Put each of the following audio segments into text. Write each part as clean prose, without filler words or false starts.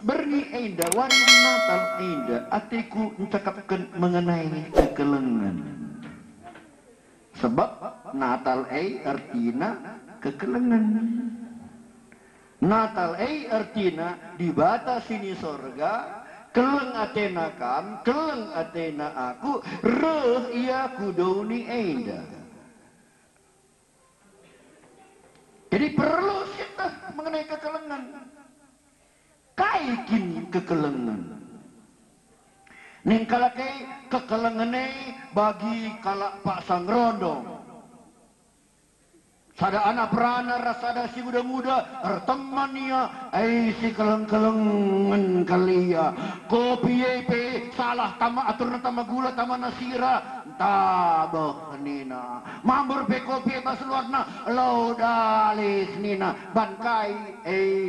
berni enda wari Natal enda atiku mencakapkan mengenai kekelengan. Sebab Natal artina kekelengan. Natal artina di batas sini sorga, keleng atena kam, keleng atena aku, reh ia kudoni enda. Jadi perlu kita mengenai kekelengan. Kaikin kekelengan. Ning kalakai kekelengane bagi kalak Pak Sangrondo. Sada anak perana rasada si muda-muda temannya si keleng-kelengan kalia kopi pe salah tama atur tama gula tama nasira tabah nina mambur pe kopi bas luarna lo dalis nina bankai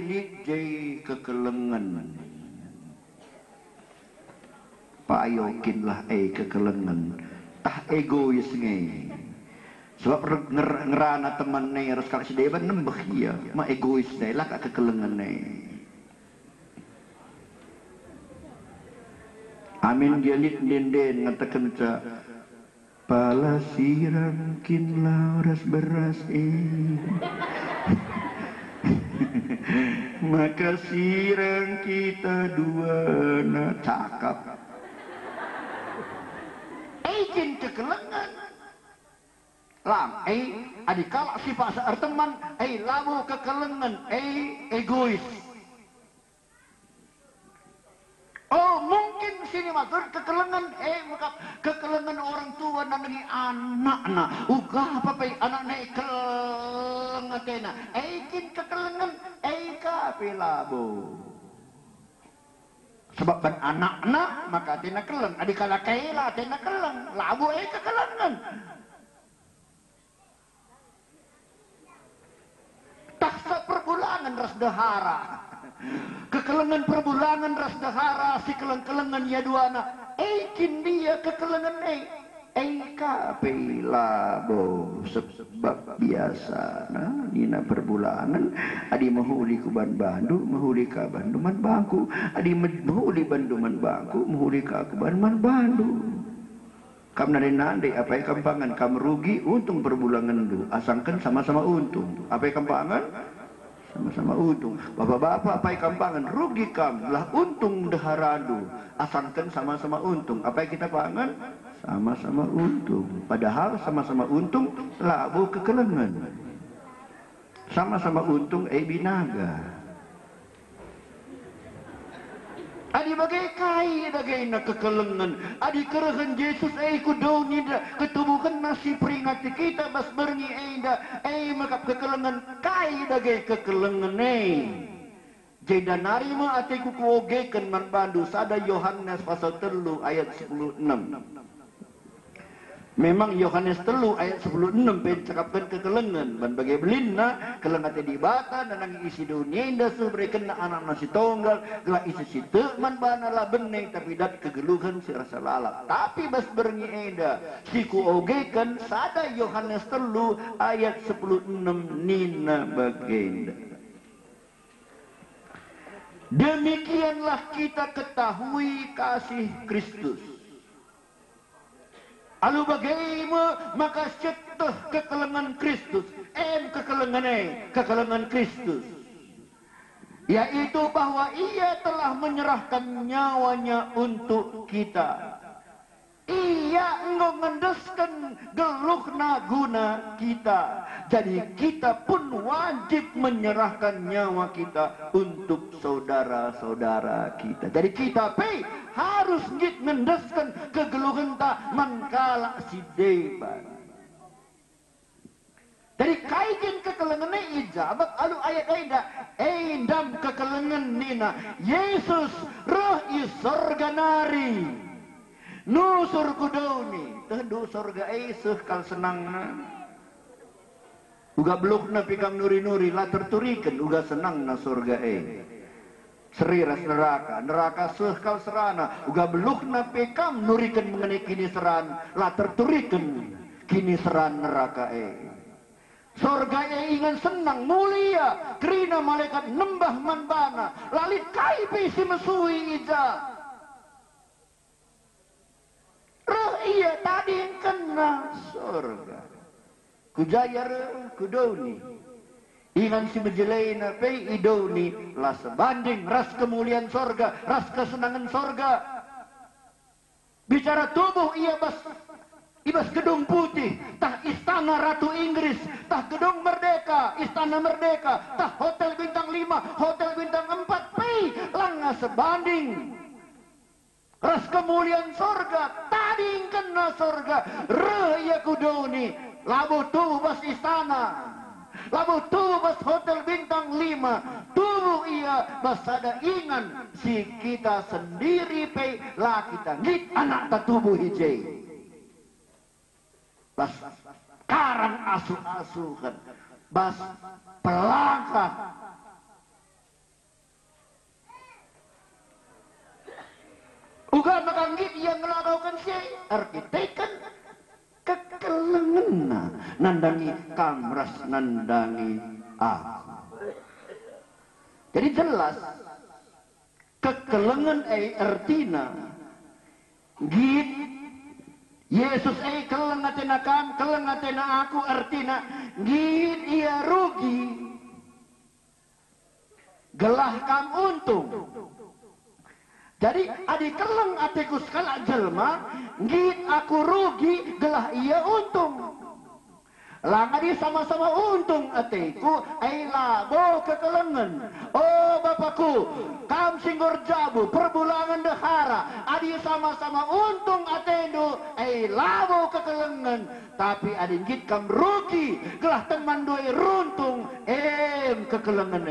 lijai kekelengan payokinlah kekelengan tah egois nge. Sebab ngerana teman nih harus kalau si deban nembah iya, ma egois deh lah kekelengan nih. Amin dia den ngatakan ca pala siram kin lauras beras maka sirang kita dua na cakap. Izin kekelengan. Lam, adikala si pasar teman, lamu kekelengan, egois. Oh mungkin sini matur kekelengan, maka kekelengan orang tua nanti anak na, uga apa anak naik kelengan kena, kin kekelengan, kapilabu. Sebab kan anak maka tina keleng, adikala kaila tina keleng, labu kekelengan. Taksa perbulangan ras dahara. Kekelengan perbulangan ras dahara si keleng-kelengan ya duana. Kin dia kekelengan kapilabo sebab biasa nah dina perbulangan adi mahuli ku Bandu mahuli ka Banduman bangku adi mahuli Banduman bangku mahuli ka aku Bandu. Kam nade apa yang kampangan kam rugi untung perbulangan dulu asangkan sama-sama untung apa yang kampangan sama-sama untung bapak-bapak apa yang kampangan rugi kam lah untung deharadu asangkan sama-sama untung apa yang kita pangan sama-sama untung padahal sama-sama untung labu kekelengan sama-sama untung binaga. Adi bagai kai bagai nak kekelengan. Adi kerahan Yesus kudoni ketubuhan nasi peringati kita bas berngi enda maka kekelengan kai bagai kekelengan Jeda narima atiku kuogekan man Bandu sada Yohanes pasal 3 ayat 16. Memang Yohanes 3 ayat 16 pencakapkan kekelengan ban bagai belinna kelengate di bata dan nang isi dunia indah subrekan anak nasi tonggal gelah isi situ man bana lah bening tapi dat kegeluhan si rasa lalap tapi bas berngi enda siku ogekan sada Yohanes 3 ayat 16 nina bagenda. Demikianlah kita ketahui kasih Kristus. Alu bagaimana maka cetuh kekelengan Kristus, kekelengan Kristus, yaitu bahwa ia telah menyerahkan nyawanya untuk kita. Ia mengendeskan geluhna guna kita. Jadi kita pun wajib menyerahkan nyawa kita untuk saudara-saudara kita. Jadi kita harus mengendeskan kegeluhan tak mangkala si deban. Jadi kaijin kekelengan ijabat alu ayat endam kekelengan nina Yesus roh isorganari nu surga doni tendu surga kal senang uga blukna pikam nuri-nuri la terturikan uga senang na surga seriras neraka kal serana uga blukna pikam nurikan mengenai kini seran la terturikan kini seran neraka Sorga ingan senang mulia, kerina malaikat nembah manbana, lalit kaipi si mesui ija. Roh iya tadi yang kena sorga. Kujaya kudoni. Ingan si menjelaina pei idoni lah sebanding ras kemuliaan sorga, ras kesenangan sorga. Bicara tubuh iya bas ibas gedung putih, tah istana Ratu Inggris, tah gedung Merdeka, istana Merdeka, tah hotel bintang 5, hotel bintang 4, pei langa sebanding ras kemuliaan sorga, tadi kena sorga, re ya kudoni, labu tubuh bas istana, labu tubuh bas hotel bintang 5, tubuh iya bas ada ingan si kita sendiri pei lah kita ngit anak tak tubuh hijai. Bas karang asuh-asuhan, bas pelangkah. Uga makanggit yang ngelagaukan si arkitekkan kekelengan nandangi kamras nandangi aku. Jadi jelas kekelengan artina git Yesus keleng atena kam, keleng atena aku artina git ia rugi. Gelah kam untung. Jadi adi keleng atiku skala jelma, git aku rugi, gelah ia untung. Lang adi sama-sama untung atiku, ai labo kekelengan. Oh Bapakku, kam singgor jabu, perbulangan dehara, adi sama-sama untung atendo, ai labo kekelengan. Tapi adi git kam rugi, gelah teman doi runtung, kekelengan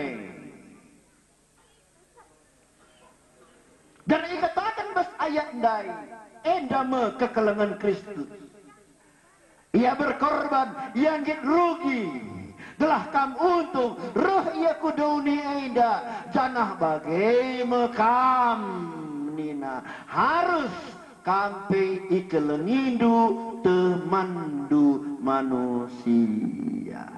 Dan ikatakan bas ayat dai, endame kekelengan Kristus. Ia berkorban, yang git rugi, gelah kam untung, roh ia kuduni enda, janah bagai mekam nina, harus kampe ikelengindu temandu manusia.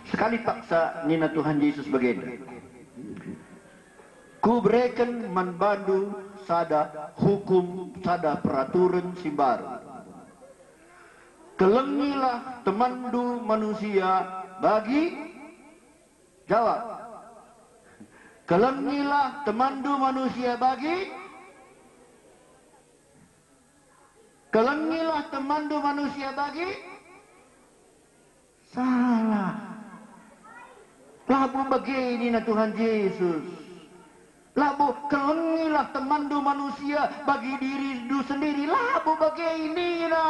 Sekali paksa nina Tuhan Yesus begini. Ku berikan manbandu sada hukum, sada peraturan si baru. Kelengilah temandu manusia bagi jawab. Kelengilah temandu manusia bagi kelengilah temandu manusia bagi salah. Labu begini na Tuhan Yesus. Labu kelengilah temandu manusia bagi diri du sendiri. Labu begini na.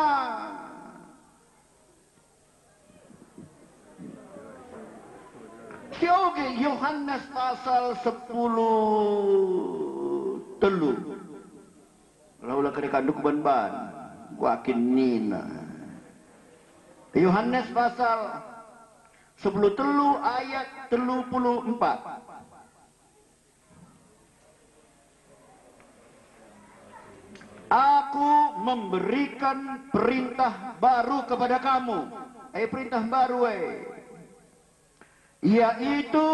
Sioge Yohanes pasal 10 telu. Laulah kerikanduk ban-ban. Wakin nina. Yohanes pasal 10 telu ayat 34. Aku memberikan perintah baru kepada kamu. Perintah baru yaitu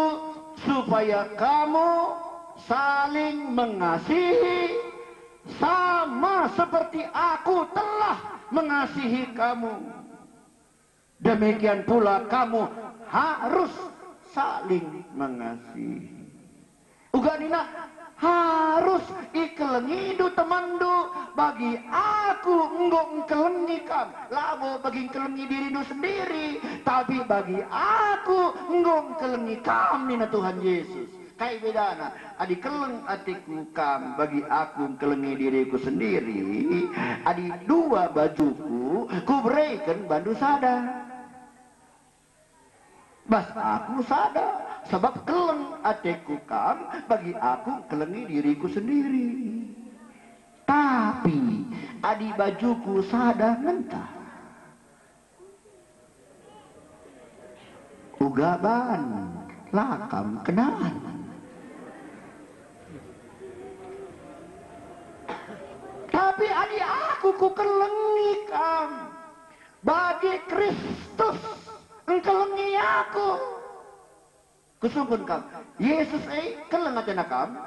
supaya kamu saling mengasihi sama seperti aku telah mengasihi kamu. Demikian pula kamu harus saling mengasihi. Uganina harus ikelengidu temandu bagi aku enggak kelengi kam labo bagi kelengi dirimu sendiri tapi bagi aku enggak kelengi kam nina Tuhan Yesus kai bedana adi keleng atiku kam bagi aku kelengi diriku sendiri adi dua bajuku ku berikan bandu sada bas aku sada sebab keleng atiku kam bagi aku kelengi diriku sendiri tapi adi bajuku sada ngentah ugaban lakam kenaan tapi adi aku aku ku kelengi kam. Bagi Kristus engkelengi aku. Kusungkun kam. Yesus keleng atena kam.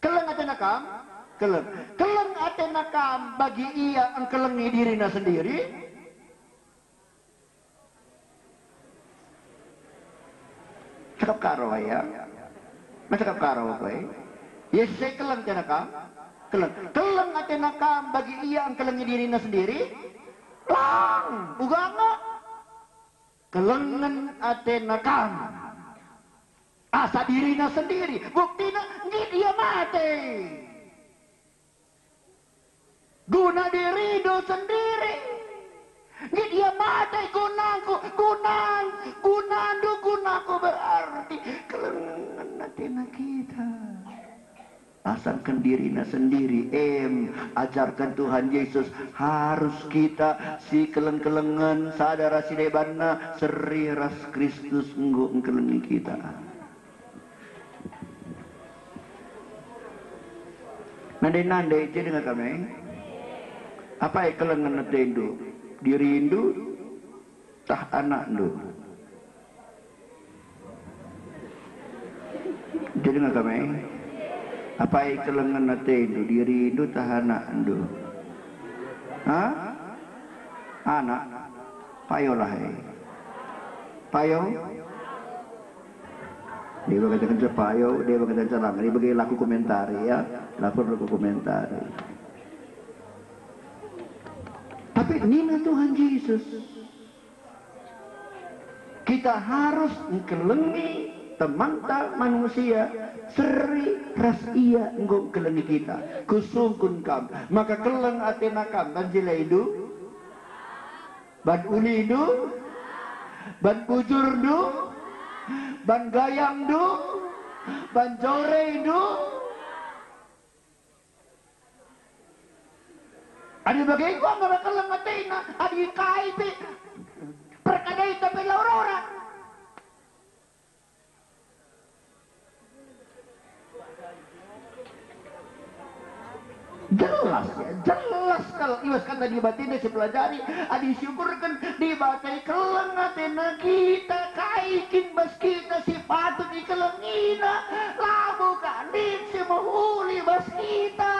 Keleng atena kam. Keleng. Keleng atena kam bagi ia engkelengi dirinya sendiri. Cakap karo ya. Cakap karo apa ya. Yesus keleng atena kam. Keleng. Keleng atena kam bagi ia engkelengi dirinya sendiri. Lang. Uganga. Kelengen atena kam. Asa dirinya sendiri. Buktinya dia mati. Guna dirinya sendiri. Dia mati gunaku. Gunaku berarti kelengan atena kita. Asalkan dirinya sendiri. Ajarkan Tuhan Yesus. Harus kita si keleng-kelengan sadara si debana seri ras Kristus enggo engkelengi kita. Nandai-nandai itu dengan kami. Apa yang kelengan natendu? Dirindu tah anak du. Itu dengan kami. Apa yang kelengan natendu? Dirindu tah anak du. Hah? Anak? Payo lah. Payo? Dia berkata payo, dia berkata cerang. Dia bagi laku komentari ya. Lapor laku komentari. Tapi nina Tuhan Yesus. Kita harus kelengi temanta manusia seri ras ia engkau kelengi kita. Kusungkun kam. Maka keleng atena kam. Ban jilaidu. Ban ulidu. Ban bujurdu. Ban gayam du, ban jore du. Adi bagai gua nggak bakal ngatain, adi kaipi perkadai tapi laurora. Jelas ya, jelas kalau iwas kan tadi batin si pelajari, adi syukurkan dibatai keleng atena kita kaikin bas kita si patut dikelengina, labu kandit si mahuli bas kita.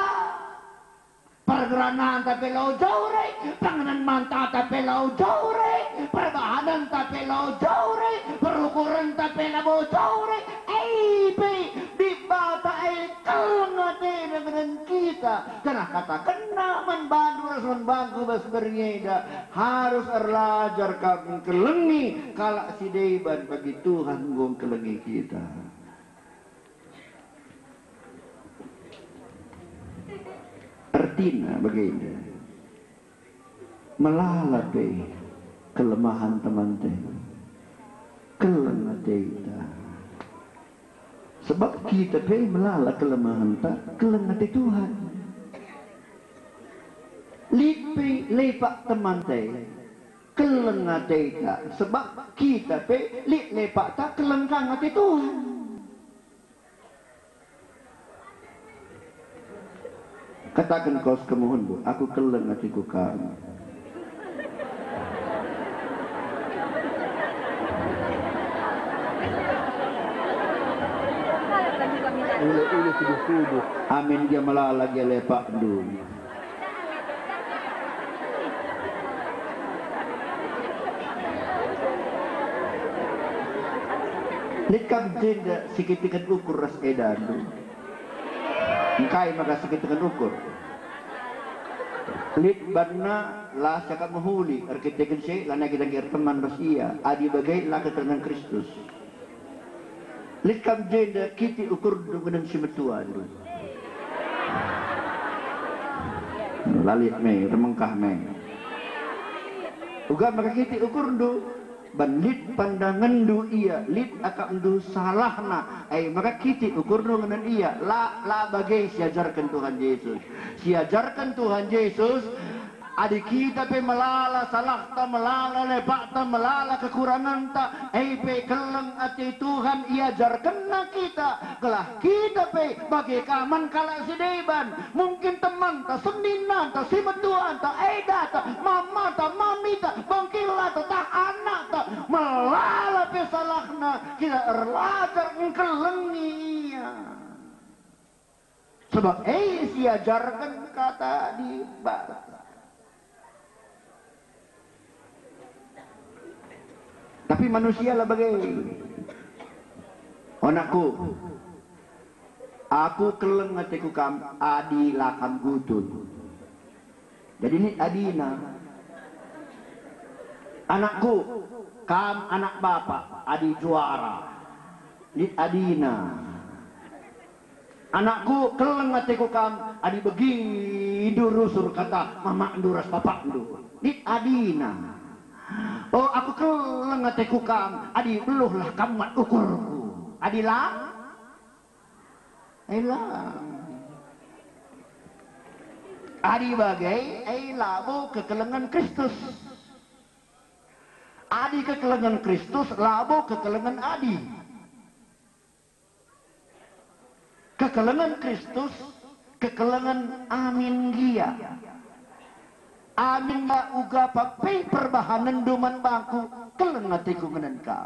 Pergeranan tapi lau jaure, panganan manta tapi lau jaure, perbahanan tapi lau jaure, perukuran tapi lau jaure, dibatai keleng atena dengan kita. Karena kata kena menbantu bas bernyeda harus erlajar kami kelengi kalak si deban bagi Tuhan gong kelengi kita. Artinya begini, melalape kelemahan teman-teman, keleng kita. Sebab kita melala kelemahan tak keleng hati Tuhan. Lipi lepak teman teh keleng hati tak. Sebab kita lepak tak keleng hati Tuhan. Katakan kau sekemohon bu, aku keleng hatiku kamu. Ulu subuh-subuh. Amin dia malah lagi lepak dulu. Likam jenda sikit-sikit ukur ras edan dulu. Engkai maka sikit-sikit ukur. Lit barna lah cakap mahuli. Arkitekin si lana kita kira teman ras iya. Adi bagai lah keterangan Kristus. Likam jenda kiti ukur dengan si metua dulu. Lalit me, remengkah me. Uga maka kiti ukur dulu. Bandit pandangan du iya, lit akak du salahna. Maka kiti ukur dengan iya. La bagai siajarkan Tuhan Yesus. Siajarkan Tuhan Yesus Adik kita pe melala salah ta melala lepak ta melala kekurangan ta pe keleng ati Tuhan ia jarkan na kita kelah kita pe bagi kaman kala sideban mungkin teman ta sendinan ta si betuan ta eda ta mama ta mami ta bangkila ta anak ta melala pe salahna kita erlajar kelengi ia sebab sia jarkan kata di barat. Tapi manusia lah bagai anakku aku keleng ngatiku kam adi lakam gutun jadi ini adina anakku kam anak bapak adi juara ini adina anakku keleng ngatiku kam adi begini durusur kata mama nduras bapak ndur ini adina. Oh aku keleng ngateku kam adi beluhlah kamat ukurku adilah adi bagai labo kekelengan Kristus adi kekelengan Kristus labo kekelengan adi kekelengan Kristus kekelengan amin gia amin ma uga pakai perbahanan duman bangku keleng hatiku ngenen ka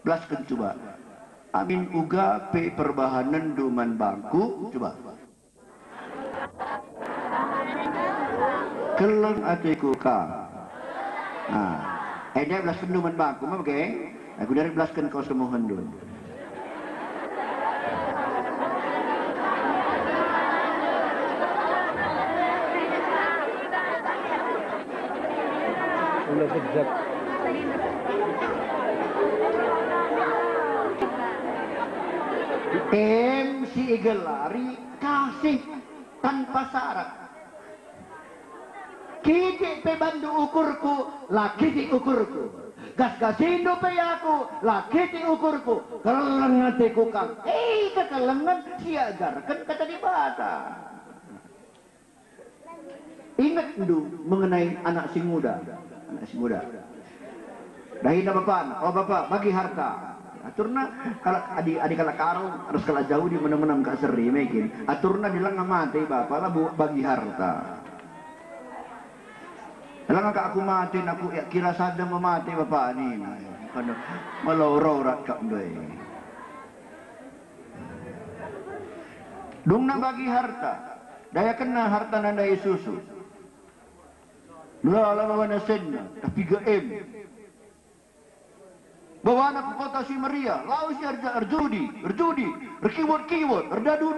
belaskan coba amin uga pe perbahanan duman bangku coba keleng hatiku ka dia belaskan duman bangku mah oke aku dari belaskan kau semua hendun ulah sejak si Igelari kasih tanpa syarat kiki pe bandu ukurku laki di ukurku gas-gasindo pe aku laki di ukurku keleng hatiku kang kekelengan siagarkan kata di bahasa ingat dulu mengenai anak si muda dahina bapak oh bapak bagi harta aturna kalau adik kalau karung harus kalau jauh di mana-mana gak seri mungkin aturna bilang mati bapak lah bagi harta bilang aku mati aku ya, kira sadar memati bapak ini melorau rakyat doi dungna bagi harta daya kena harta nanda susu lala bawa nasenna tapi 3M bawa anak ke kota Simeria lausnya erjudi erkiwot erdadu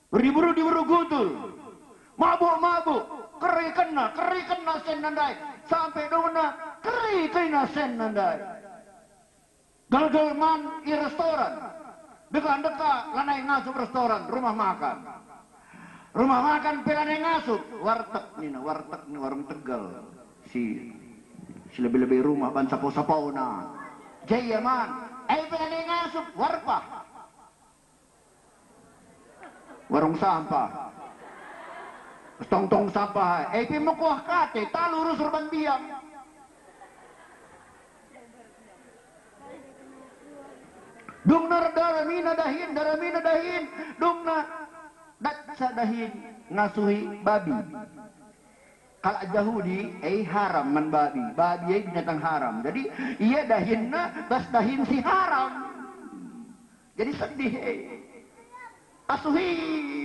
beribu gutul mabuk keri kena sen nandai sampai dona keri kena sen nandai galgal man i restoran dekat lanai ngasup restoran rumah makan pelanai ngasup warteg nih warung Tegal si lebih-lebih rumah ban sapau na jaya man pelanai ngasup warpah warung sampah tong sampah pimukuah kate talurus urban biang dungna daramina dahin dungna datsa dahin ngasuhi babi kalau Yahudi haram man babi binatang haram jadi iya dahinna bas dahin si haram jadi sedih asuhi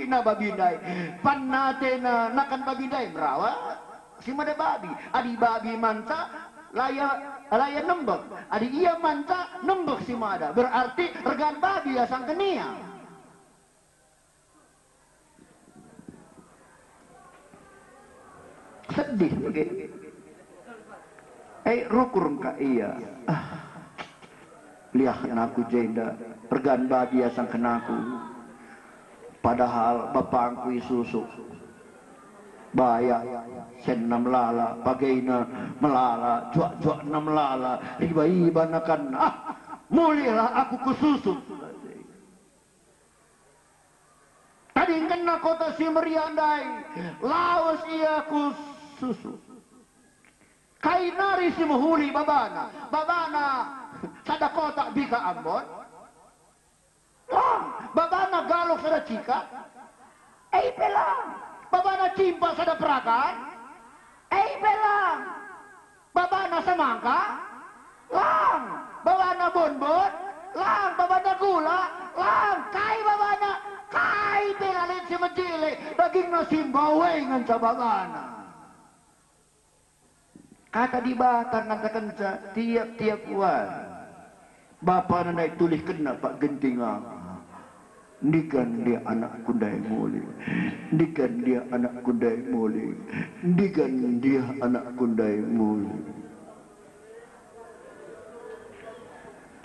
na babindai pannatena nakan babindai berawa si mada babi adi babi manca laya nembek adi iya manca nembek si mada berarti regan babi ya sang kenia sedih rukur ka iya lihat aku jenda regan babi ya sang kenaku padahal bapangku isusu baya sen nam lala pagaina melala juak nam lala riba nakan mulilah aku kususut tadi kan na kota si meriandai laos ia ku susu kai nari si muhuli babana sada kota bika ambon lang babana galok sada cika pelang babana cimpa sada perakan pelang babana semangka lang babana bonbon lang babana gula lang kai babana kai pelalin si majile daging na simbawengan sa babana kata di batang ngatakan sa tiap-tiap wan bapa na naitulis kena pak gentinga ndikan dia anak kundai muli ndikan dia anak kundai muli ndikan dia anak kundai muli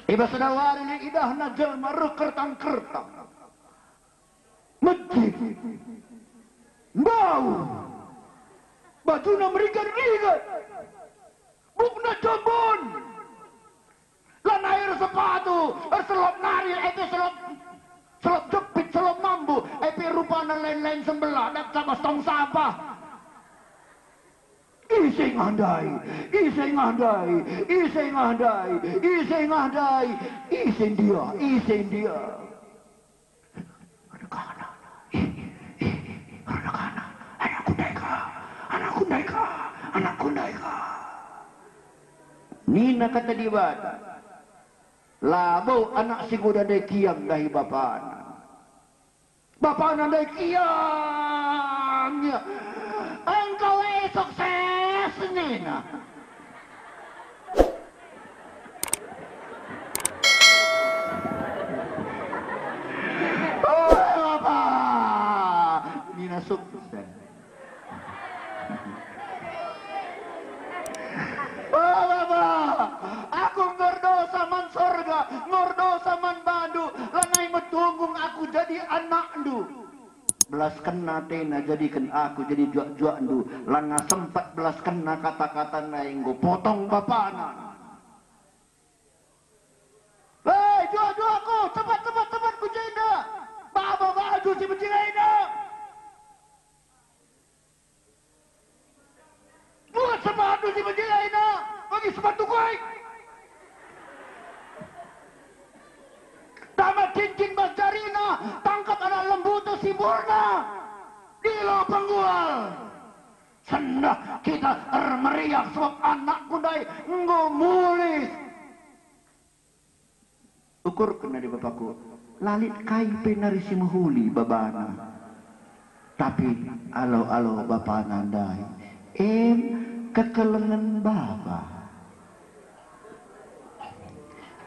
iba sadawari ni idah na jelma kertang-kertang medit bau baju na merigat-rigat bukna jambon lan air sepatu selop nari itu selop jepit selop mambu rupana lain-lain sembelah dak sama tong sampah ising andai ising dia anak kundaika nina kata di bata labau anak si kuda dai kiam dahi bapana dai kiamnya engkau sukses nina oh bapak nina sukses oh bapak aku ngordosa man sorga ngordosa man bandu lanai metunggung aku jadi anak ndu belas kena tena jadikan aku jadi juak-juak ndu langa sempat belas kena kata-kata naing go potong bapana hei juak-juakku cepat ku jenda baba baju si bencina buat sepatu si bencina bagi sepatu kuai tamat cincin basjarina tangkap anak lembu tu si burna di lo penggual sendah kita meriak sebab anak kundai ngomuli ukur kena di bapakku lalit kai penari si mahuli babana tapi alo bapak nandai kekelengan bapa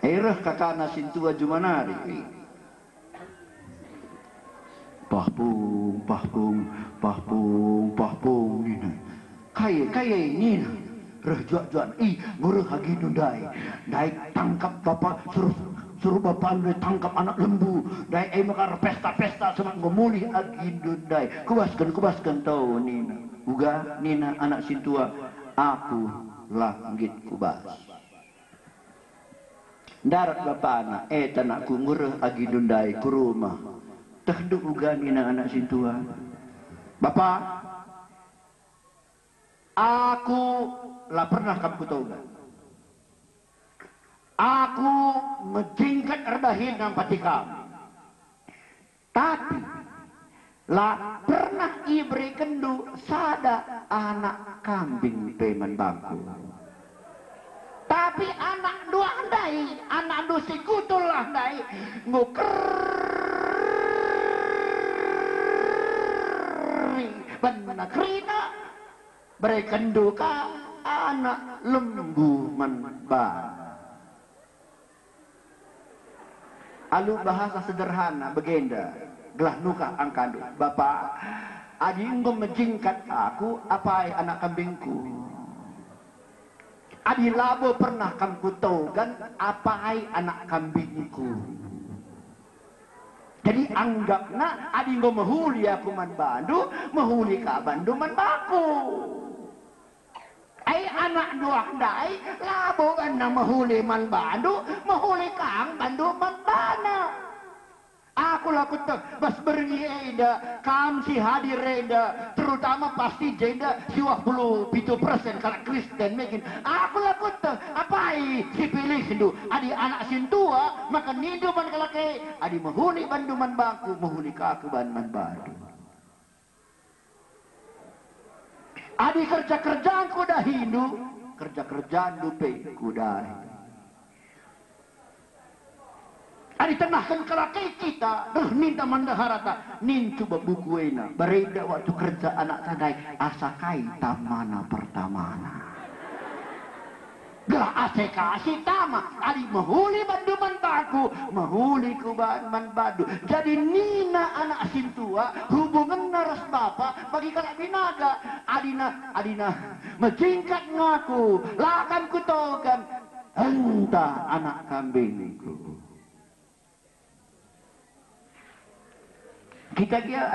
erah kakana sintua jumanari pahpung nina kaya nina reh juak ngurus lagi nundai dai tangkap bapak suruh bapak lu tangkap anak lembu dai makar pesta sama ngomuli lagi nundai kubaskan tau nina uga nina anak sintua aku langgit kubas darat bapak anak tanakku ngureh agi dundai ku rumah tahduk uga nina anak sintua bapak aku lah pernah kamu tahu gak aku ngejingkat erdahin nang pati kamu tapi lah pernah ibri kendu sada anak kambing peman bangku tapi anak dua andai anak dua si kutul andai nguker benar kerina berekendu ka anak lembu menban alu bahasa sederhana begenda gelah nuka angkadu bapak adi menjingkat aku apa anak kambingku adi labo pernah kamu tahu kan apa anak kambingku jadi anggapna adi mahuli aku man bandu mahuli ka bandu man baku anak dua dai labo kan mahuli man bandu mahuli kang bandu man bana aku aku laku bas beringi enda kam si hadir enda terutama pasti jenda si 20% kalau Kristen makin aku laku apai si pilih sindu adi anak sintua maka nidu man kalau ke adi menghuni banduman bangku menghuni kaku banduman badu adi kerja-kerjaan kuda Hindu kerja-kerjaan dupe kuda adi tenahkan kelakai kita minta mandaharata nin coba buku ena bereda waktu kerja anak tadai asakai tamana pertamana gelah aseka asitama adi mahuli banduman baku mahuli kuban badu jadi nina anak sintua hubungan naras bapa bagi kalak binaga adina majingkat ngaku lakan kutokan entah anak kambingku kita dia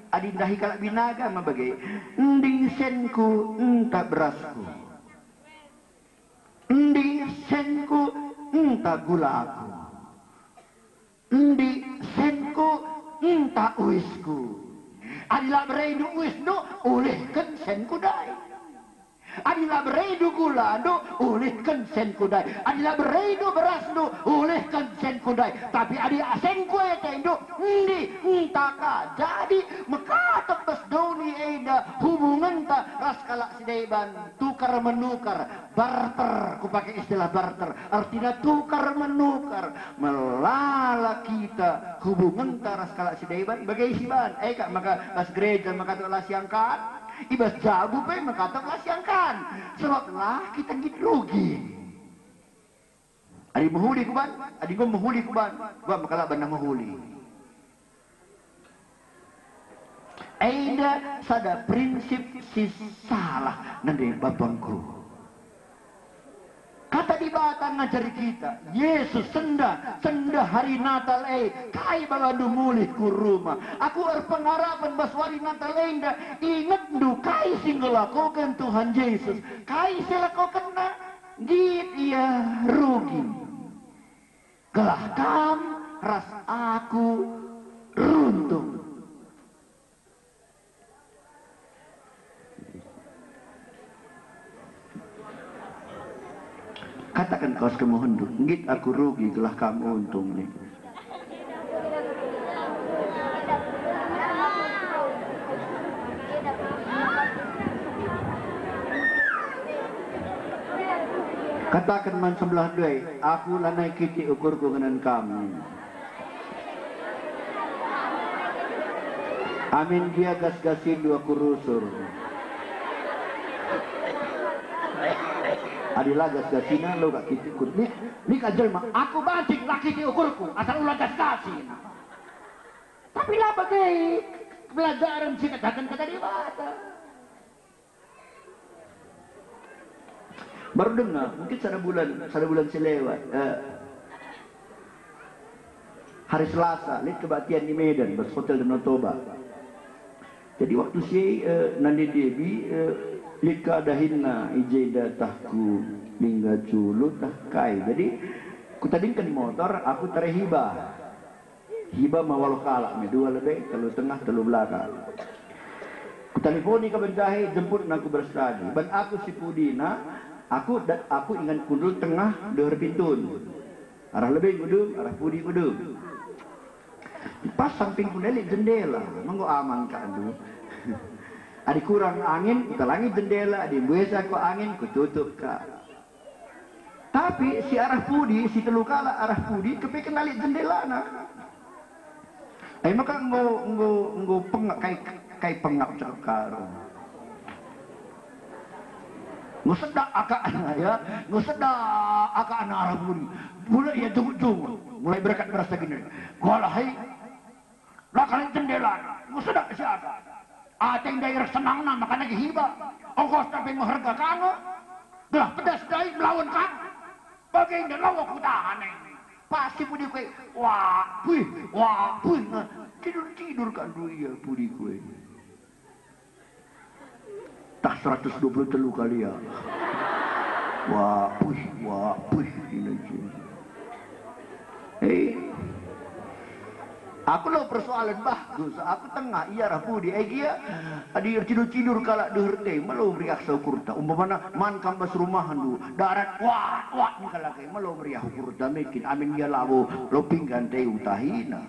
adi dahi kalak binaga mabagai ending senku entah berasku ending senku entah gulaku ending senku entah uisku adilah bereidu uisdu ulihkan senku dai adilah bereidu gula do ulihkan sen kudai adilah bereidu beras do ulihkan sen kudai tapi adi asen kue tendo ndi entaka jadi maka tebes doni eda hubungan ta ras kalak sideban tukar menukar barter ku pakai istilah barter artinya tukar menukar melala kita hubungan ta ras kalak sideban bagai siban kak maka pas gereja maka tu lasiangkan ibas jabu pe makatang siangkan sebablah kita ngit rugi adi menghuli kuban adi gua menghuli kuban gua makala bandang menghuli aida sada prinsip si salah nanti babangku kata di batang ngajari kita Yesus senda hari Natal kai bagandu mulih ku rumah aku berpengharapan baswari Natal enda ingat du kai singgelakokan Tuhan Yesus kai silakokan na git ia rugi gelah kam ras aku runtung katakan kau sekemohon du ngit aku rugi gelah kamu untung nih katakan man sebelah dua aku lanai kiti ukurku dengan kamu amin dia gas-gasin dua kurusur adilah gas-gasina lo gak kiti ukur ni kajel mah aku banting laki kiti ukurku asal ulah gas-gasin tapi lah bagai pelajaran sih katakan kata di mata baru dengar mungkin sada bulan selewat hari Selasa lihat kebaktian di Medan bos hotel Danau Toba jadi waktu si Nandi Dewi lika dahinna ijeda tahku lingga culu tahkai jadi ku tadingkan motor aku terhibah hibah mawal kalak me dua lebih telu tengah telu belakang ku telefoni ke bendahi jemput aku berstadi ban aku si Pudina aku ingat kundul tengah deur pintun arah lebih gudung arah Pudi gudung pas samping kundelik jendela manggo aman kan adi kurang angin kita langit jendela adi biasa ku angin ku tutup ka tapi si arah Pudi si telu kala arah Pudi kepe kenali jendela na maka nggo pengak kai pengak cakar ngusedak akakna ya ngusedak akakna arah Pudi mulai ya tunggu mulai berkat berasa gini golahai lah kalian jendela ngusedak siapa ateng daerah senangna makanya hibah ongkos tapi mengharga kamu gelah pedas dai melawan kamu bagaimana lawak utahan pasti Pudi kue wah puih tidur kan dulu ya Pudi kue tak 123 kali ya wah puih ini Aku lo persoalan bagus, aku tengah iya rapu di egia, adi tidur kalak dehur teh, malu beri aksa kurta, umpamana man kambas rumahan du, darat wah ni kalak teh, malu beri kurta mekin, amin dia lawo, lo pinggan teh utahina.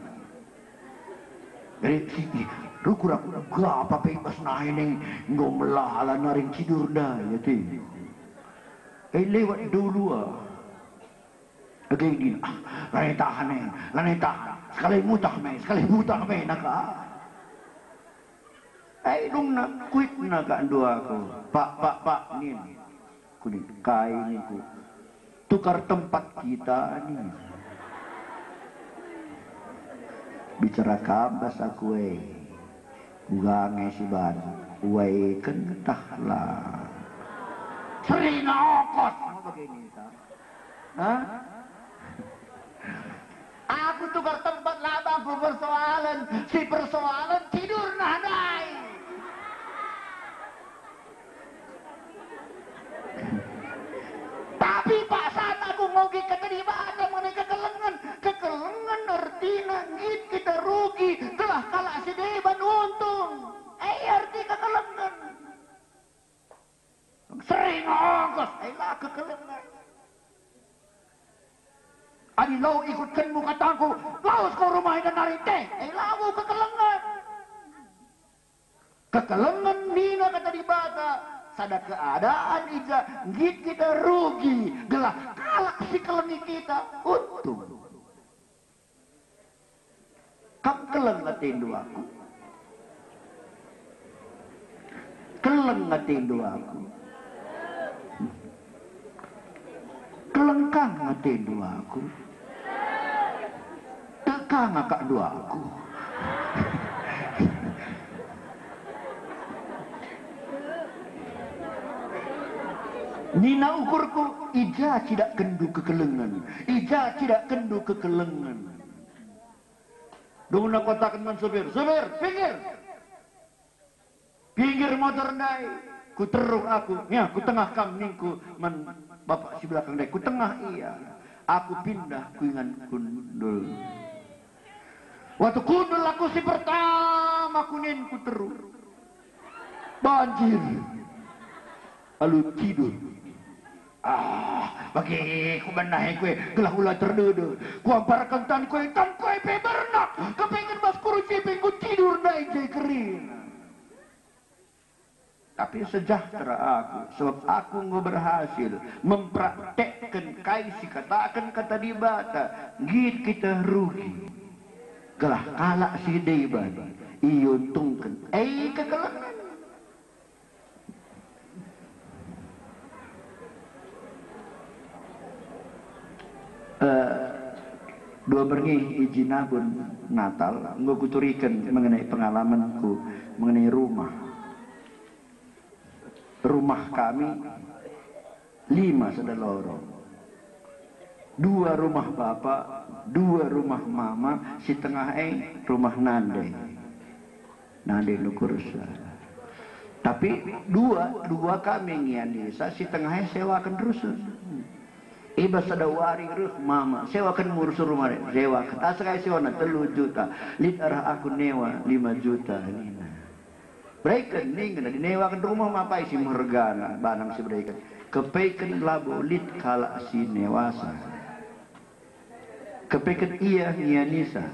Jadi rukura apa pebas nahin yang ngomelah ala naring tidur dah ya teh. Lewat dulu Lagi din, lanay tahan. Sekali mutah me, naka. Dong na, kuit na dua aku. Pak, nin. Kulit kain itu. Tukar tempat kita nih. Bicara kabas aku Ugange si ban. Kentah lah. Sering okot. Mau begini, hah? Aku tukar tempat labang persoalan, si persoalan tidur nahdai. Tapi Pak saat aku ngogi keterima ada mengenai kekelengan artinya kita rugi telah kalah si deban untung. Arti kekelengan. Sering ongkos, lah kekelengan. Adi lau ikutkanmu kataku, laus kau rumah dan narik teh, lau kekelengan. Kekelengan nina kata di bata, sada keadaan ija, git kita rugi, gelah kalak si kelengi kita, untung. Kau keleng ngatindu aku. Keleng ngatindu aku. Kelengkang ngatindu aku. Ngakak dua aku. Nina ukurku ija tidak kendu kekelengan. Dona kotakan man sopir, pinggir motor nai. Ku teruh aku, ya ku tengah kam ningku man bapak si belakang nai. Ku tengah iya. Aku pindah kuingan kundul. Waktu kundul aku si pertama kunin ku terus banjir lalu tidur bagi ku benahi kue gelah ulah terdede ku amparakan tan kue pebernak kepengen mas kuru ciping ku tidur naik jai kering tapi sejahtera aku sebab aku nggak berhasil mempraktekkan kaisi katakan kata di bata git kita rugi gelah kalak si deban iyo tungken kekelengan dua berngih ijinah pun Natal nggak kuturikan mengenai pengalamanku mengenai rumah kami 5 saudara 2 rumah bapak 2 rumah mama si tengah rumah nande nukursa tapi dua kami ngian desa si tengah sewakan rusun ibas ada waring mama sewakan ngurus rumah sewakan asal sewana 3 juta lit arah aku newa 5 juta berikan nih dinewakan rumah mapai si mergana banang si berikan kepaikan labo lit kala si newasa kepeket iya nisa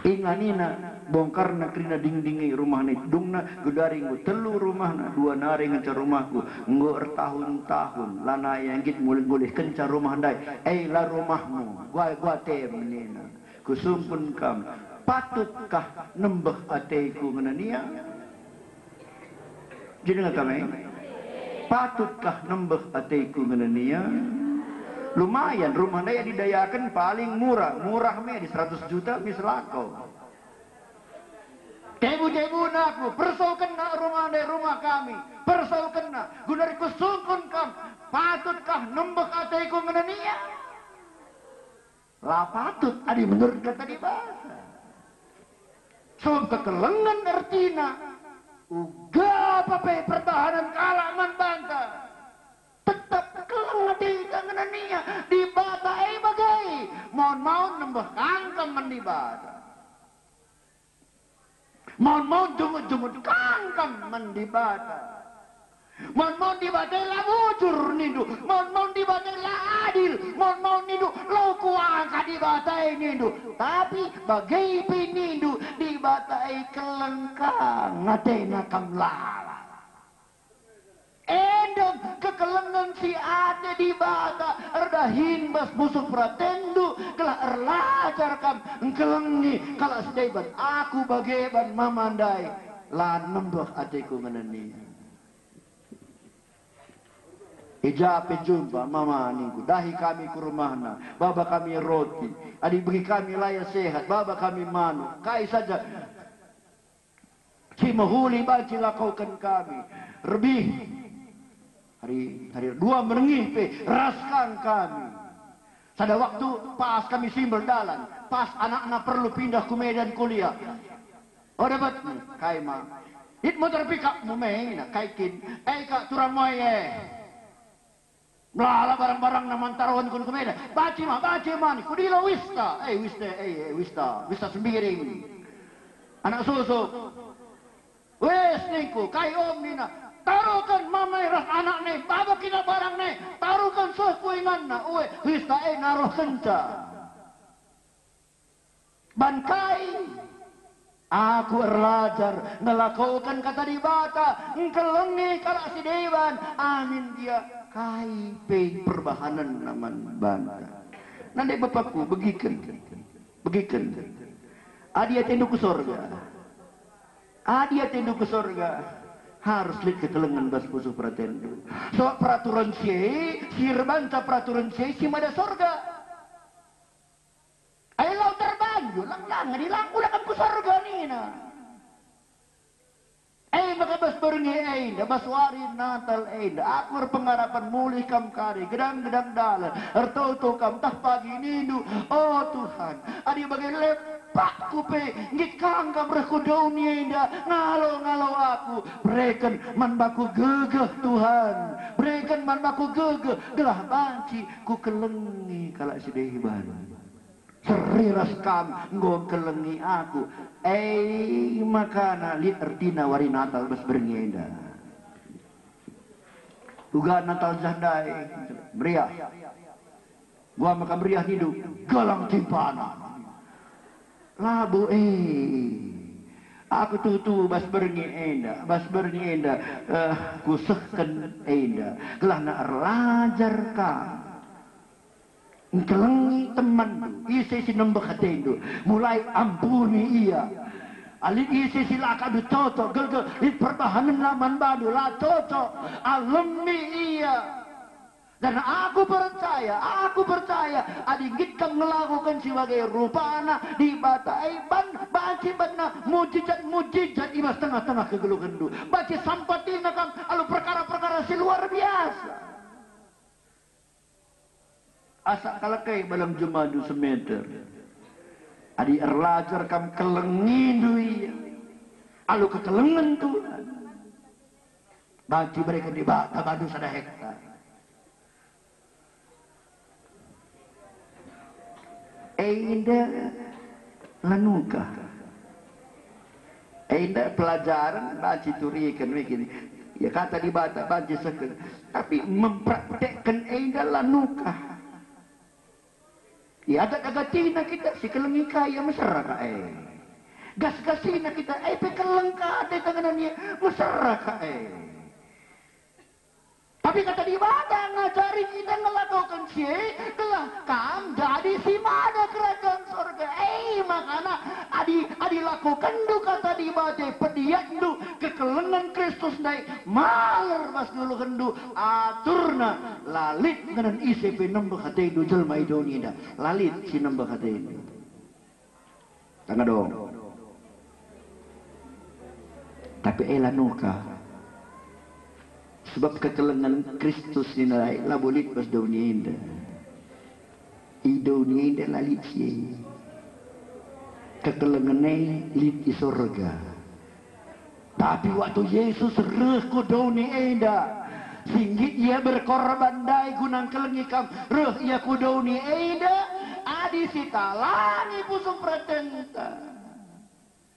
inganina bongkarna krina ding-dingi rumah ni dungna gedaring telu rumahna 2 nari ngencar rumahku nggo tahun-tahun lana yang git mulih kencar rumah dai la rumahmu gua tem nina kusumpun kam patutkah nembeh ateku ngenania jadi kami patutkah nembeh ateku ngenania lumayan rumah daya didayakan paling murah meh di 100 juta misalako tebu naku persaukan na rumah kami persaukan na gunari kusungkun kam patutkah nembek ataiku ngenania lah patut adi menurut kata di bahasa so kekelengan artina uga pape pertahanan kalaman bantah tetap kelengan di ngenania di bata bagai mau Mau nembah kangkam mendibata. Mau jumut-jumut kangkam mendibata. Mau dibatai lah bujur nindu. Mau dibatai lah adil. Mau nindu lo kuangka dibatai nindu. Tapi bagai pinindu dibatai kelengkang ngatena kamlala. Endong kekelengan si ada di bata erdahin bas musuh pratendu kelah erlajar kam kelengi kalau sedeban aku bageban mamandai lan nembah ateku ngeneni Ijape jumpa mama niku dahi kami ke rumahna baba kami roti adik beri kami laya sehat baba kami manu kai saja cimahuli baci lakaukan kami lebih hari dua menengih pe raskan kami sada waktu pas kami simbol dalan pas anak-anak perlu pindah ke Medan kuliah oh dapat kai ma it motor pickup mumain kai kin kak turang moye Lala barang-barang na mantaron kun kumeda. Baci mah ni. Kudilo wista sembiring. Anak susu. Wes niku kai om nina. Taruhkan mamai ras anak ne, baba kita barang ne. Taruhkan sesuingan na. Wista naruh kenca. Bankai. Aku erlajar ngelakukan kata di bata ngkelengi kalau si dewan amin dia kai pe perbahanan naman banta nanti bapakku begikan adia tendu ke sorga harus lihat kekelengan bas pusuh pratendu so peraturan sirbanta peraturan si mada sorga ayo terbanyu lang dilang ulah kan ku sorga nina maka bas berengi bas wari natal aku pengharapan mulih kam kari gedang-gedang dalan ertau kam tah pagi nindu oh Tuhan adi bagai lepak kupe ngikang kam reku dauni ngalo aku berikan man baku gegeh Tuhan berikan man baku gegeh gelah banci ku kelengi kalak sedehiban seriras kam nggo kelengi aku makana lit ertina wari natal bas berngenda uga natal jandai meriah gua makan meriah hidup galang timpana labu aku tutu bas berngenda kusehken gelah na erlajar kam kelengi teman isi nembah hatendo mulai ampuni ia alit isi silaka du toto gel di pertahanan laman badu la toto alumni iya dan aku percaya adinggit kam ngelakukan sebagai rupana di batai ban baci bana mujizat imas tengah-tengah kegelukan du baci sampatina kam alu perkara-perkara si luar biasa asa kalakai balang jumadu semeter adi erlajar kam kelengin dui alu kekelengan Tuhan bagi mereka di bata badu sada hektar indah lanuka indah pelajaran baci turikan begini ya kata di bata baci seken tapi mempraktekkan indah lanuka ya ada kagatina kita si kelengi kaya masyarakat gas-gasina kita pekelengka ada tanganannya masyarakat tapi kata di bata ngajari kita ngelakukan telah kam jadi si mana kerajaan surga makana adi lakukan du kata di bata pediat du kekelengan Kristus naik maler mas dulu kendu aturna lalit dengan isi penembak hati du jelma idonida lalit si nembak hati itu tangga dong tapi lanuka sebab kekelengan Kristus dinilai labulit pas dunia indah lalit sih kekelengannya lit di surga tapi waktu Yesus reh ku dunia indah singgit ia berkorban dai gunang kelengikam reh ia ku dunia indah adi sitalani pusuk pratenta.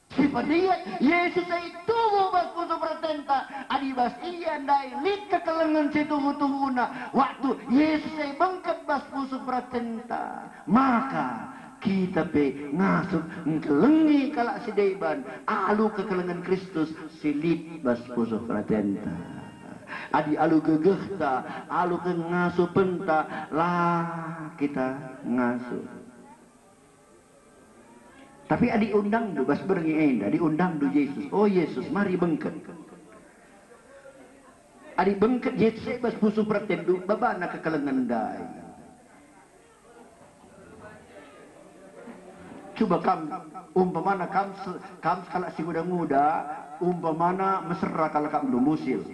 Sipadiat Yesus itu bas pusuk pratenta. Adi bas iya ndai lit kekelengan situhu-tuhuna. Waktu Yesus ay bengket bas pusuk pratenta. Maka kita pe ngasup kelengi kalak sideban alu kekelengan Kristus silit bas pusuk pratenta. Adi alu gegehta, alu ke ngasup penta lah kita ngasup. Tapi adi undang du bas berengi enda, diundang du Yesus. Oh Yesus, mari bengket. Adi bengket Yesus bas pusuk pratenta babana kekelengan dai. Coba umpamana kam kalak si muda-muda, umpamana mesra kalau kam lu musil.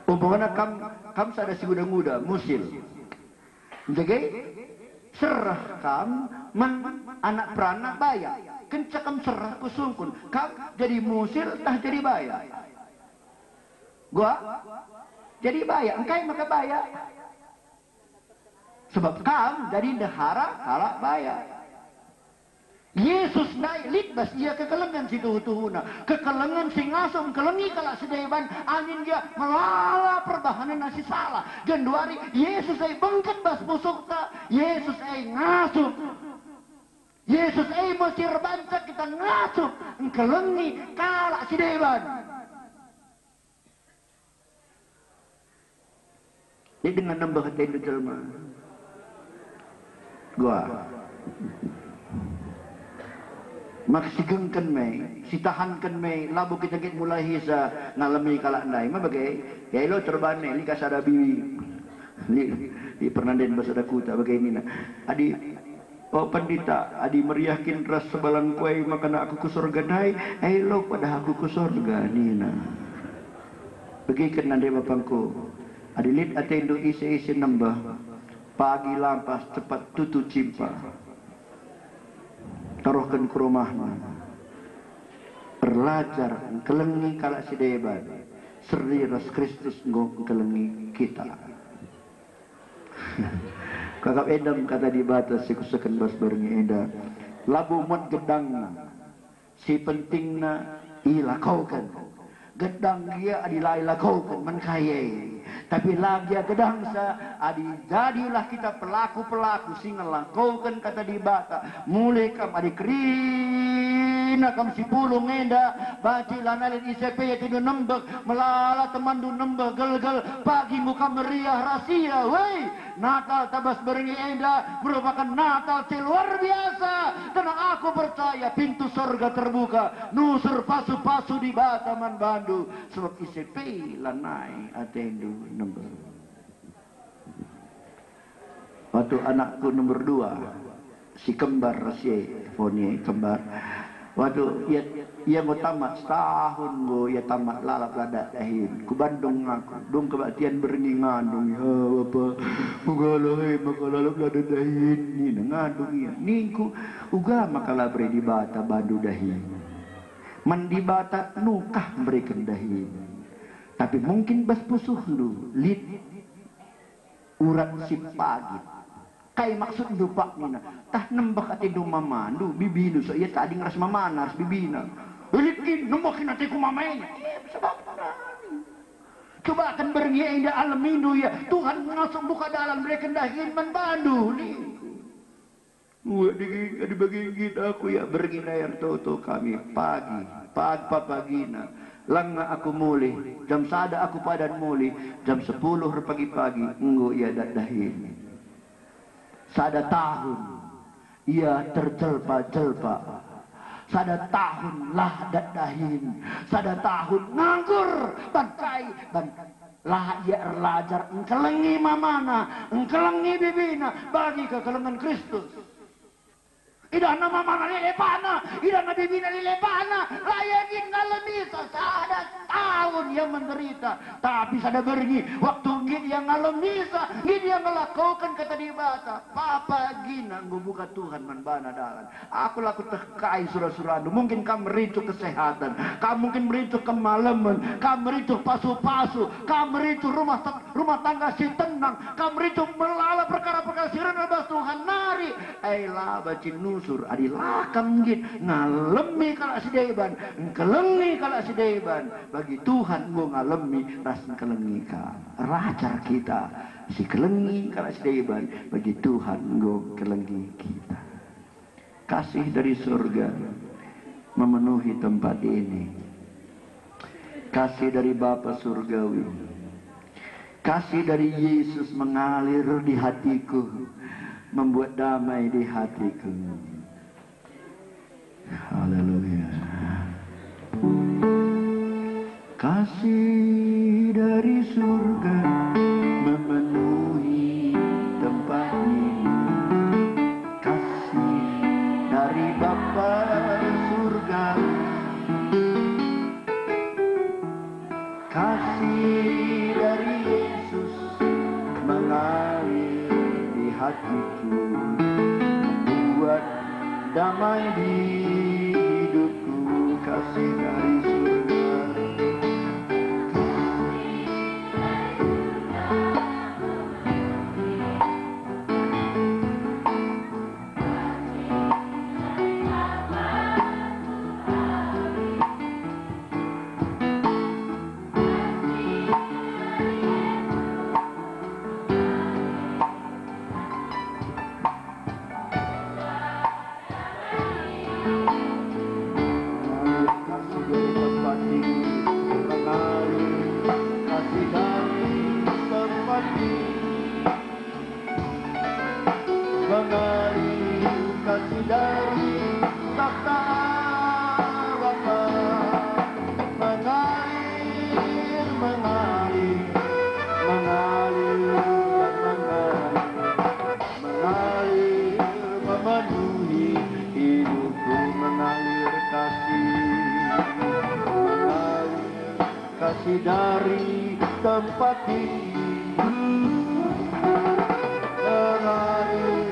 Umpamana kam sada si muda-muda musil. Jadi serah kam anak peranak baya. Kencakam serah kusungkun. Kam jadi musil tah jadi baya. Gua jadi baya. Engkai maka baya. Sebab kam dari dahara kalak baya. Yesus naik litbas ia kekelengan si tuhu-tuhuna. Kekelengan si ngasum kelengi kalak sedeban angin dia melala perbahanan nasi salah. Genduari Yesus ay bengket bas pusukta. Yesus ay ngasum. Yesus ay mesir bancak kita ngasup. Kelengi kalak sedeban. Ini dengan nambah hati itu jelma. Gua maksigengkan may, sitahankan may, labo kita mulai hisa ngalami kalak nai, mabagai, ya ilo terbane, li kasada biwi, li pernah den basada kuta, bagai ini na, adi, oh pandita, adi meriahkin ras sebalang kuai, makana aku ku surga nai, ilo pada aku ku surga, nina, bagikan nande bapangku, adi lit atendo isi nambah, pagi lampas cepat tutu cimpa. Taruhkan ke rumahnya. Berlajar kelengi kalak sideban. Seri ras Kristus kelengi kita. Kakak edam kata di batas si kusakan bas berengi eda. Labu mat gedang si pentingna ilakaukan. Gedang dia adilah ilakaukan menkayai. Tapi lagi gedang sa adi jadilah kita pelaku-pelaku singa langkaukan kata di bata. Mulai kam adi kerina kam si pulung enda baci lanalin ICP itu nembek melala teman du nembek gel-gel pagi muka meriah rahasia. Woi, Natal tabas berengi enda merupakan Natal luar biasa. Karena aku percaya pintu surga terbuka. Nusur pasu-pasu di Bataman Bandu. Sebab ICP lanai atendu nomor. Waktu anakku nomor 2 si kembar si Foni kembar. Waktu ia mau tamat setahun go ia tamat lalap ladak dahin. Ku Bandung aku dong kebaktian berengi ngandung ya apa mugalah maka lalap ladak dahin ni ngandung ya ningku uga makalah bre di Bata Bandu dahin. Mandi Bata nukah berikan dahin. Tapi mungkin bas pusuh lu lit urat si pagi. Kai maksud lupa nina. Tah nembak ati do mamandu bibinu so iya tadi ngeras mamana ras bibina. Litin nembakin ati ku mamanya. Sebab coba akan berengi indah alam mindu ya. Tuhan ngasup buka dalam mereka dahin manbandu ni. Gua di bagi aku ya berengi air toto kami pagi pagina. Langa aku muli jam sada aku padan muli jam 10 pagi-pagi nggo ia dahin. Sada tahun ia terjelpa-jelpa. Sada tahun lah dahin. Sada tahun nganggur bantai lah ia erlajar engkelengi mamana engkelengi bibina bagi kekelengan Kristus. Ida nama mana lilepana, ida na bibina lilepana, layagin ngalemisa, sada tahun yang menderita, tapi sada bergi, waktu gini yang ngalemisa, gini yang ngelakukan kata di bata, papa gina buka Tuhan manbana dalan, aku laku terkai surah-surah, mungkin kamu merintu kesehatan, kamu mungkin merintu kemalaman, kamu merintu pasu-pasu, kamu merintu rumah tangga si tenang, kamu merintu melala perkara-perkara sirana bas Tuhan nari, ailah bacin nusur adilah kamgit ngalemi kalau sideban kelengi kalau sideban bagi Tuhan gua ngalemi ras kelengi ka racar kita si kelengi kalau sideban bagi Tuhan gua kelengi kita. Kasih dari surga memenuhi tempat ini, kasih dari Bapa surgawi, kasih dari Yesus mengalir di hatiku, membuat damai di hatiku. Haleluya. Kasih dari surga memenuhi tempat ini, kasih dari Bapa surga, kasih dari Yesus mengalir di hatiku, membuat damai di hidupku. Kasih dari surga, kasih dari tempat ini, mengalir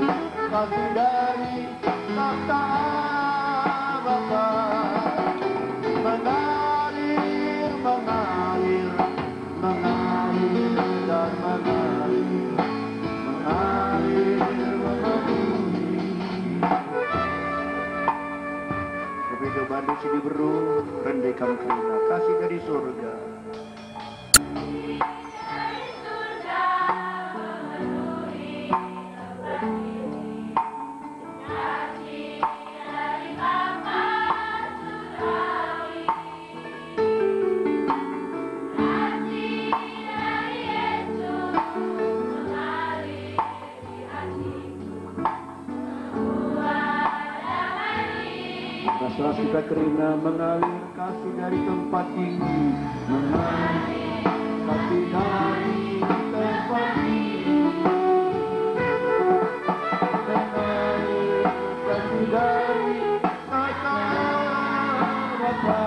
kasih dari takhta Bapa, mengalir, mengalir, mengalir dan mengalir, mengalir memenuhi. Berbeda bandu sini beru, rendekam kerina, kasih dari surga. Rasa kita kerina mengalir kasih dari tempat tinggi, mengalir kasih dari tempat tinggi, mengalir kasih dari takhta Bapa,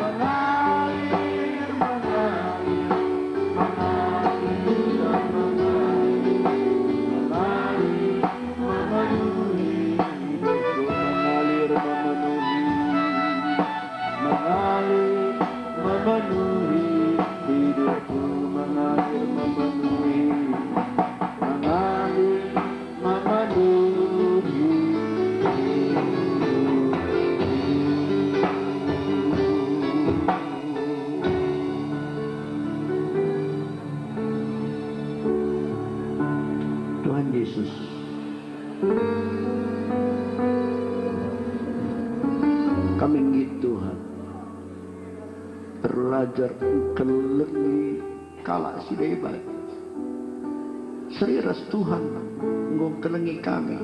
mengalir, mengalir, mengalir dan mengalir, mengalir memenuhi. Mengalir memenuhi hidupku, mengalir memenuhi, mengalir memenuhi Tuhan Yesus. Kami ingin Tuhan belajar kelengi kala sidebat seriras Tuhan ngong kelengi kami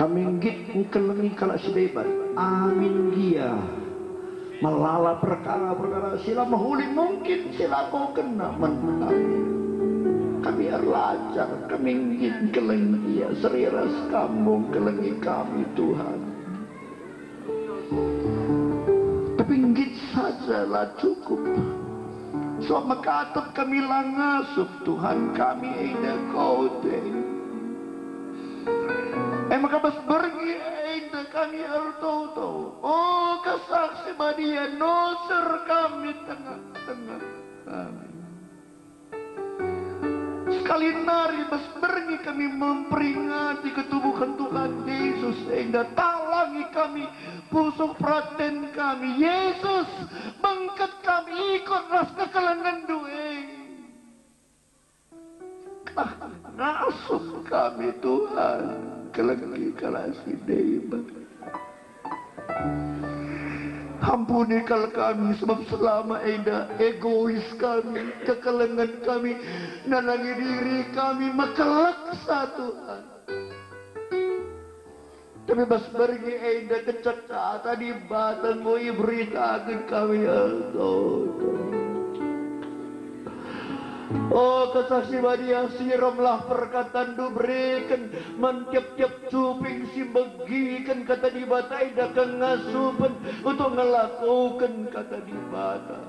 ingin kelengi kala sidebat amin dia melala perkara-perkara sila mahuli mungkin sila kau kena menangis kami erlajar, kami ingin kelengi ya, seriras kamu kelengi kami Tuhan. Tapi ingin sajalah cukup. So makatap kami langasup Tuhan kami ina kote. Makabas bergi ina kami arto-to. Oh kasaksi badia noser kami tengah-tengah kami. Sekali nari bas bergi kami memperingati ketubuhan Tuhan Yesus sehingga talangi kami pusuk praten kami Yesus bangkat kami ikut ras kekelangan dueng ngasup kami Tuhan kelengi kalasi dewa. Ampuni kal kami sebab selama eda egois kami, kekelengan kami, nanangi diri kami makelaksa Tuhan. Tapi bas pergi eda kecak tadi batang mau beritakan kami Allah. Oh kesaksi badia siramlah perkataan du berikan mentiap-tiap cuping si begikan kata di batai dah kengasupan untuk ngelakukan kata di bata.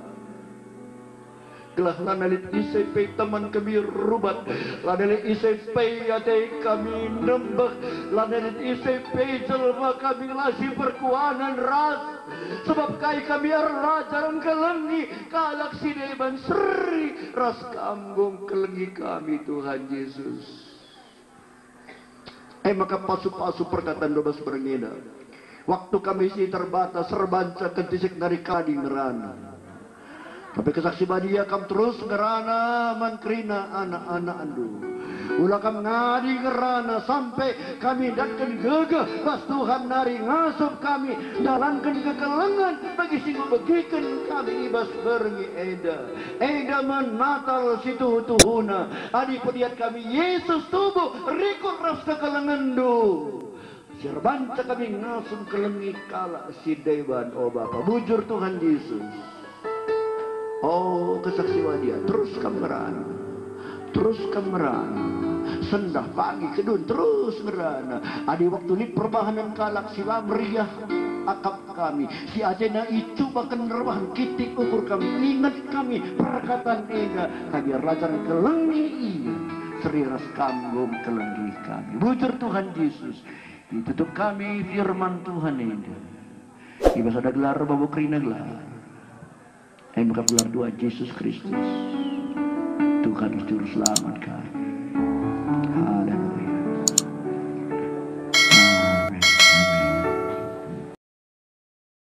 Kelah lanalit isep teman kami rubat, lanalit isep ate kami nembak, lanalit isep jelma kami lasi perkuanan ras. Sebab kai kami rajaran kelengi kalak sideban seri ras kambung kelengi kami Tuhan Yesus. Maka pasu-pasu perkataan dobas berngina. Waktu kami si terbatas serbanca kentisik dari kadi ngerana. Tapi kesaksi badia kam terus ngerana mankrina anak-anak andu. Ulah kam ngadi ngerana sampai kami datkan gegah pas Tuhan nari ngasup kami dalankan kekelengan bagi singgu begikan kami ibas berengi eda menatal situ tuhuna adi pediat kami Yesus tubuh rikut ras kekelengan du sirbanca kami ngasup kelengi kala si dewan oh Bapa bujur Tuhan Yesus. Oh kesaksi wadia terus kameran sendah pagi kedun terus ngerana adi waktu li perbahanan kalak sila meriah akap kami si Atena itu bahkan rebahan kitik ukur kami ingat kami perkataan ega kami rajan kelengi iya seriras kambung kelengi kami bujur Tuhan Yesus ditutup kami firman Tuhan ega ibas ada gelar babuk rina gelar maka gelar Tuhan Yesus Kristus Tuhan Juru Selamat kami.